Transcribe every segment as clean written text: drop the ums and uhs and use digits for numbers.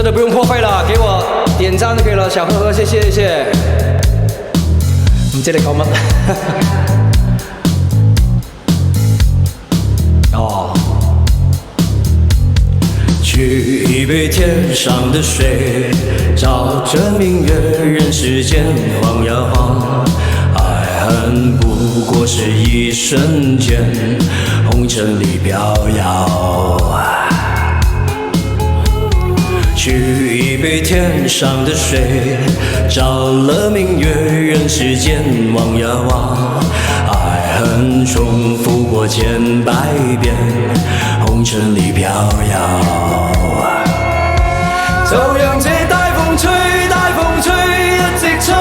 的不用破费了，给我点赞就可以了，小呵呵，谢谢谢谢。唔知你講乜？哦。取一杯天上的水，照着明月，人世间晃呀晃。爱恨不过是一瞬间，红尘里飘摇。取一杯天上的水，照了明月，人世间望呀望。爱恨重复过千百遍，红尘里飘摇。就讓這大風吹，大風吹，一直吹，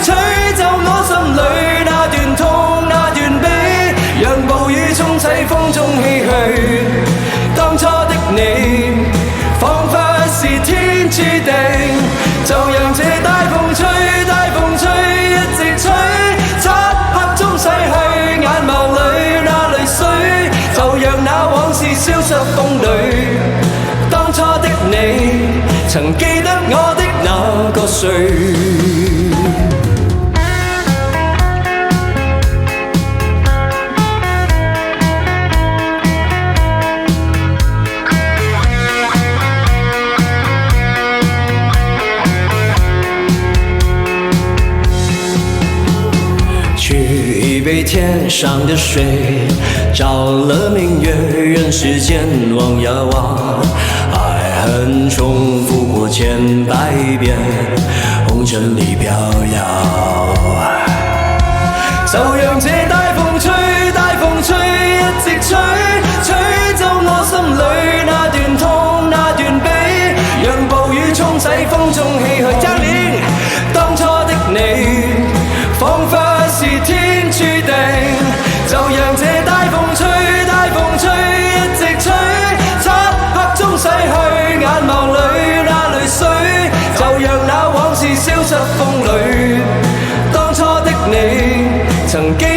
吹走我心裏那段痛，那段悲，讓暴雨沖洗風中唏噓。當初的你，彷彿是天注定，就讓這大風吹，大風吹，一直吹，漆黑中洗去眼眸裏那淚水，就讓那往事消失風裏。當初的你，曾記得我的那個誰？取一杯天上的水，照了明月，人世間望呀望。愛恨重複過千百遍，紅塵里飄搖。就讓這大風吹，大風吹，一直吹，吹走我心裏那段痛，那段悲，讓暴雨沖洗風中唏噓。張臉，當初的你，彷彿是天注定，就讓這大風吹，大風吹，一直吹，漆黑中洗去眼眸裏那淚水，就讓那往事消失風裏。當初的你，曾記